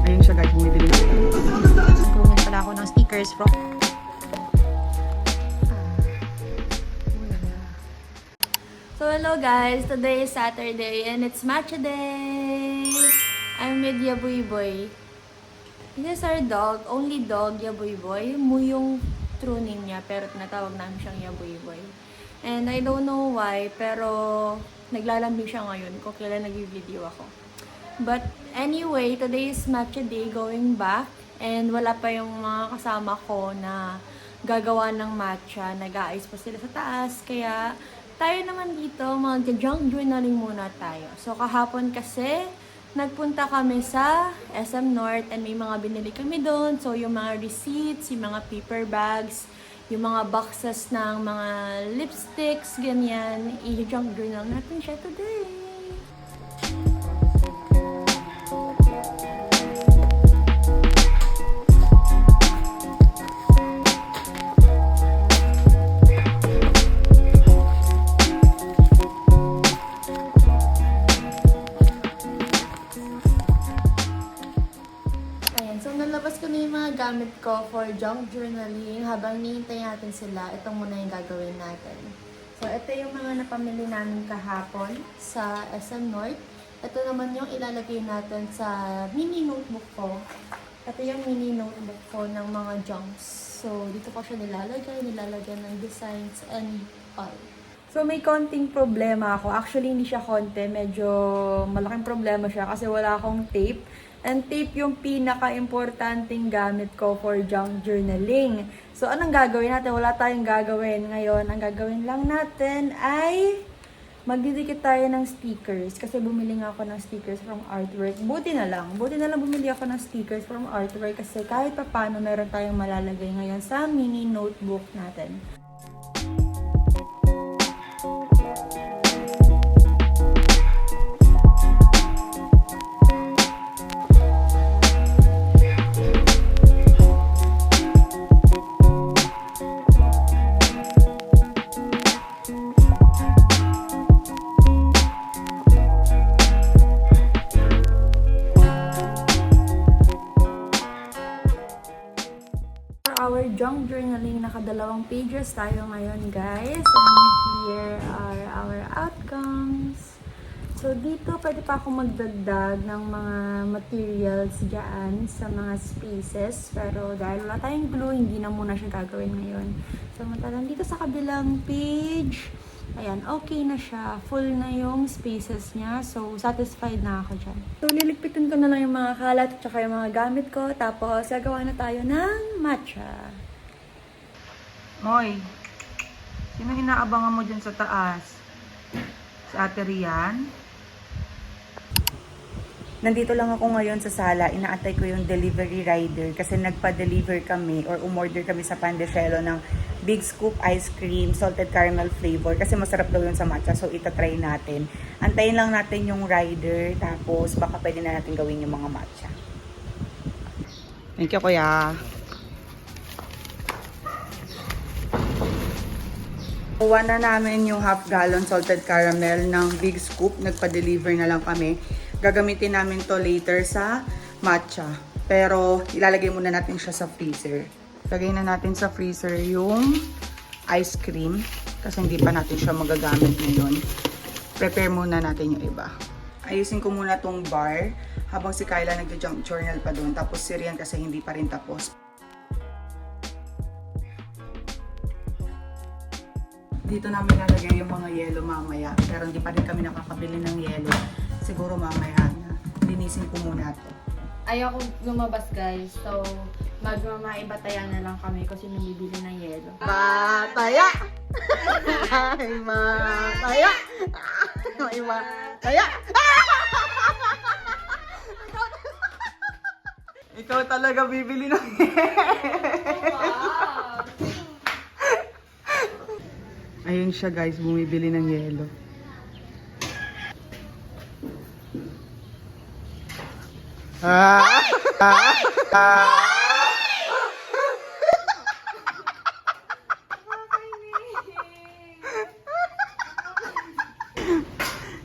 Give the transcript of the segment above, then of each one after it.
Ayun siya guys, bumibili na. Bumibili pala ako ng stickers from So hello guys, today is Saturday and it's matcha day. I'm with Yaboy Boy. This is our dog, only dog, Yaboy Boy. Mu yung true name niya, pero tinatawag namin siyang Yaboy Boy. And I don't know why, pero naglalambing siya ngayon kung kailan nag-video ako. But anyway, today is matcha day, going back. And wala pa yung mga kasama ko na gagawa ng matcha. Nag-aayos pa sila sa taas, kaya tayo naman dito, mag-junk journaling muna tayo. So, kahapon kasi, nagpunta kami sa SM North and may mga binili kami doon. So, yung mga receipts, yung mga paper bags, yung mga boxes ng mga lipsticks, ganyan. I-junk journal natin siya today. Gamit ko for junk journaling. Habang nihintay natin sila, ito muna yung gagawin natin. So, ito yung mga napamili namin kahapon sa SM North. Ito naman yung ilalagay natin sa mini notebook ko. Ito yung mini notebook ko ng mga junks. So, dito ko siya nilalagay ng designs and all. So, may konting problema ako. Actually, hindi siya konti. Medyo malaking problema siya kasi wala akong tape. And tape yung pinaka-importanting gamit ko for junk journaling. So, anong gagawin natin? Wala tayong gagawin ngayon. Ang gagawin lang natin ay magdidikit tayo ng stickers. Kasi bumili nga ako ng stickers from Artwork. Buti na lang bumili ako ng stickers from Artwork kasi kahit pa paano meron tayong malalagay ngayon sa mini notebook natin. Our junk journaling, nakadalawang pages tayo ngayon guys, and here are our outcomes. So dito pwede pa ako magdagdag ng mga materials dyan sa mga spaces, pero dahil wala tayong glue, hindi na muna siya gagawin ngayon. So matalang dito sa kabilang page, ayan, okay na siya. Full na yung spaces niya. So, satisfied na ako dyan. So, liligpitin ko na lang yung mga kalat at saka yung mga gamit ko. Tapos, gagawa na tayo ng matcha. Moy, sino inaabangan mo dyan sa taas? Si Ate Rian? Nandito lang ako ngayon sa sala. Inaantay ko yung delivery rider kasi nagpa-deliver kami or umorder kami sa Pandeselo ng Big Scoop Ice Cream, Salted Caramel Flavor kasi masarap daw yun sa matcha. So, itatry natin. Antayin lang natin yung rider tapos baka pwede na natin gawin yung mga matcha. Thank you, Kuya. Kuha na namin yung half gallon salted caramel ng Big Scoop. Nagpa-deliver na lang kami. Gagamitin namin to later sa matcha. Pero ilalagay muna natin siya sa freezer. Lagay na natin sa freezer yung ice cream. Kasi hindi pa natin siya magagamit ngayon. Prepare muna natin yung iba. Ayusin ko muna tong bar. Habang si Kyla nagja-junk journal pa doon. Tapos si Rian kasi hindi pa rin tapos. Dito namin lalagay yung mga yelo mamaya. Pero hindi pa rin kami nakakabili ng yelo. Siguro mamaya na. Linisin ko muna to. Ayoko lumabas guys. So, magmamaibatayan na lang kami kasi namibili ng yelo. Bataya! Ay, mataya! Ay, mataya! Ikaw talaga bibili ng Ayun siya guys, bumibili ng yelo.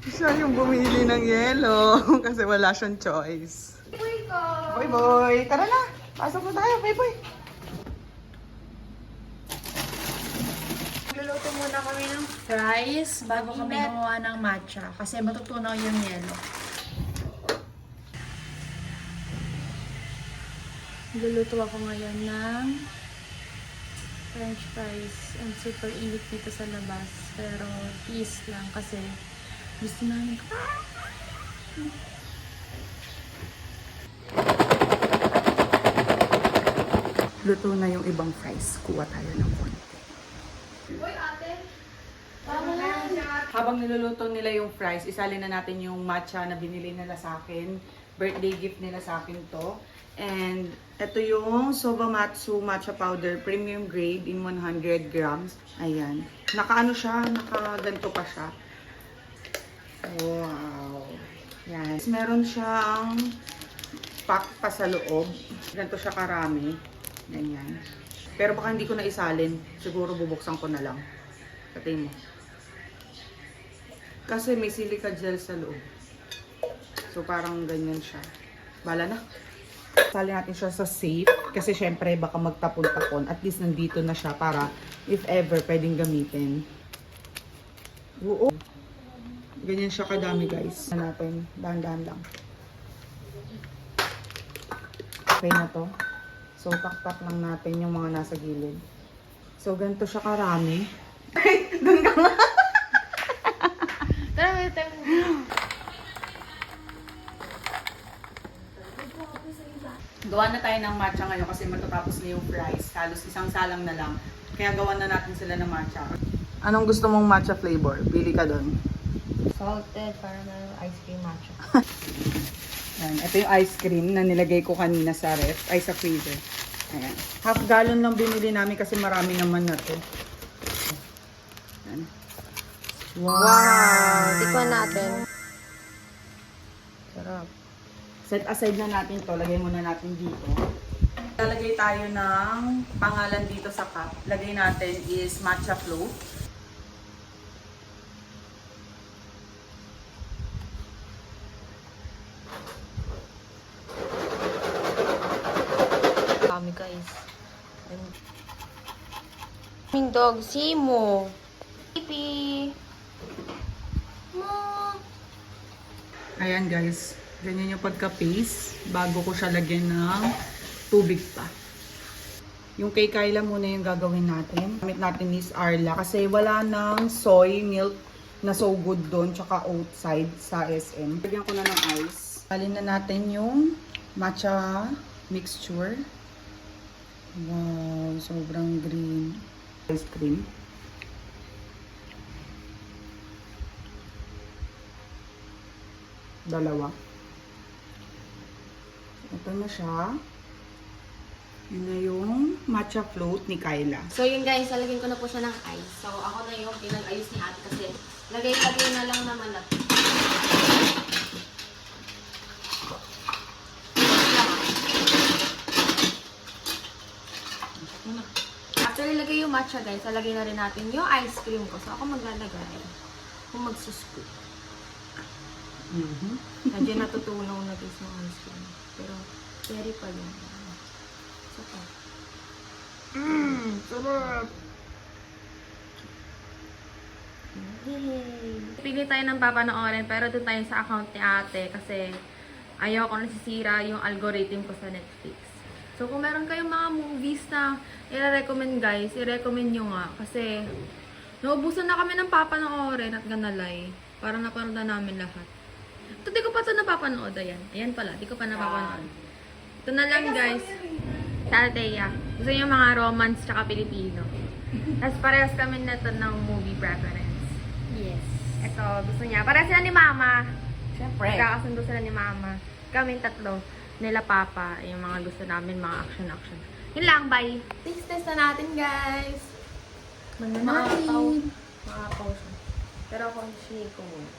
Siya yung bumili ng yelo kasi wala siyang choice. Uy ko! Boy, boy! Tara na! Pasok na tayo, boy, boy! Luluto muna kami ng fries bago kami gumawa ng matcha kasi matutunaw yung yelo. Luluto ako ngayon ng French fries. And super init dito sa labas. Pero peace lang kasi gusto namin. Luto na yung ibang fries. Kuha tayo ng konti. Uy ate! Tama yan! Habang niluluto nila yung fries, isalin na natin yung matcha na binili nila sa akin. Birthday gift nila sa akin to. And ito yung Sobamatsu matcha powder, premium grade in 100 grams. Ayan. Nakaano siya, nakaganto pa siya. Wow. Yan. Meron siyang pack pa sa loob. Ganito siya karami. Ganyan. Pero baka hindi ko na isalin. Siguro bubuksan ko na lang. Katay mo. Kasi may silica gel sa loob. So parang ganyan siya. Bala na. Salin natin siya sa safe. Kasi syempre baka magtapon-tapon. At least nandito na siya para if ever pwedeng gamitin. Oo. Ganyan siya kadami guys. Natin. Dahan-dahan lang. Okay na to. So tak-tak lang natin yung mga nasa gilid. So ganito siya karami. Ay, doon ka nga. Tara, wait, tara. Gawa na tayo ng matcha ngayon kasi matatapos na yung fries. Halos isang salang na lang. Kaya gawan na natin sila ng matcha. Anong gusto mong matcha flavor? Pili ka doon. Salted caramel ice cream matcha. Ayan. Ito yung ice cream na nilagay ko kanina sa ref. Ay, sa freezer. Ayan. Half gallon lang binili namin kasi marami naman na to. Ayan. Wow! Tikman natin. Sarap. Set aside na natin to. Lagay muna natin dito. Lalagay tayo ng pangalan dito sa cup. Lagay natin is matcha float. Kami guys. Yung dog, Simo. Pipi. Mo. Ayan guys. Ganyan yung pagka-paste. Bago ko siya lagyan ng tubig pa. Yung kay Kyla muna yung gagawin natin. Gamit natin is Arla kasi wala ng soy milk na so good doon. Tsaka outside sa SM. Lagyan ko na ng ice. Alin na natin yung matcha mixture. Wow, sobrang green. Ice cream. Dalawa. Ito na siya. Yun na yung matcha float ni Kyla. So yun guys, lalagyan ko na po siya ng ice. So ako na yung pinag-ayos ni ate kasi lagay-lagay na lang naman na. After ilagay yung matcha guys, lalagay na rin natin yung ice cream ko. So ako maglalagay. Kung magsuscoop. Medyo natutunaw na guys yung ice cream. Pero cherry pa yun. Saka. Sarap! Yay! Pili tayo ng papanoorin pero doon tayo sa account ni ate kasi ayoko nasisira yung algorithm ko sa Netflix. So kung meron kayong mga movies na i-recommend guys, i-recommend nyo nga kasi naubusan na kami ng papanoorin at ganalay para napanood na namin lahat. Ito di ko pa ito napapanood, ayan. Ayan pala, di ko pa napapanood. Ito na lang guys. Sa Althea. Gusto niyo mga romance tsaka Pilipino. Tapos parehas kami na ito ng movie preference. Yes. Ito, gusto niya. Parehas sila ni Mama. Siyempre. Magkakasundo sila ni Mama. Kami tatlo. Nila Papa. Yung mga gusto namin, mga action-action. Yun lang, bye! Taste test na natin, guys! Mananatin! Makakaw siya. Pero ako, shake ko muna.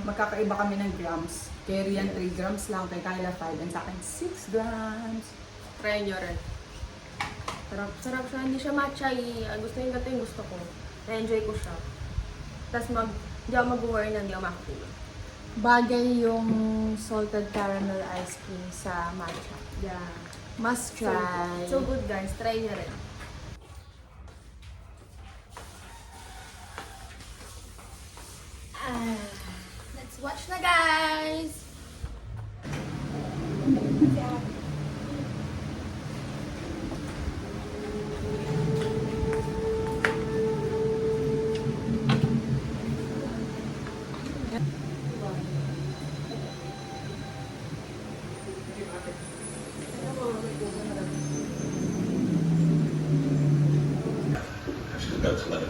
Magkakaiba kami ng grams. Kay Rian 3 grams lang, kay Kyla 5, and sa akin 6 grams. Try nyo rin. Sarap, sarap siya. Hindi siya matcha. Gusto yung gato yung gusto ko. Na-enjoy ko siya. Tapos Hindi ako mag-worry na hindi ako makakatulog. Bagay yung salted caramel ice cream sa matcha. Yeah. Must try. So good guys, try nyo rin. Let's watch na guys!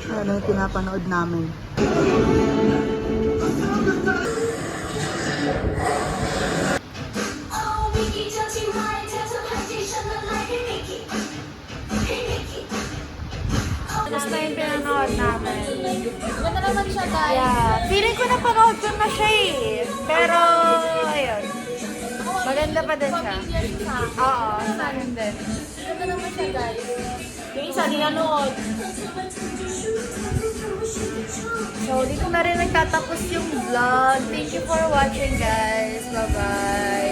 Ano yung pinapanood namin? Basta yung pinanood namin. Ganda naman siya guys! Yeah. Feeling ko napanood ko na siya eh. Pero, ayun. Maganda pa din siya. Familiar siya. Oo, sa akin din. Ganda naman siya guys. Yung isa, di nanood. So, dito na rin nagtatapos yung vlog. Thank you for watching, guys. Bye-bye.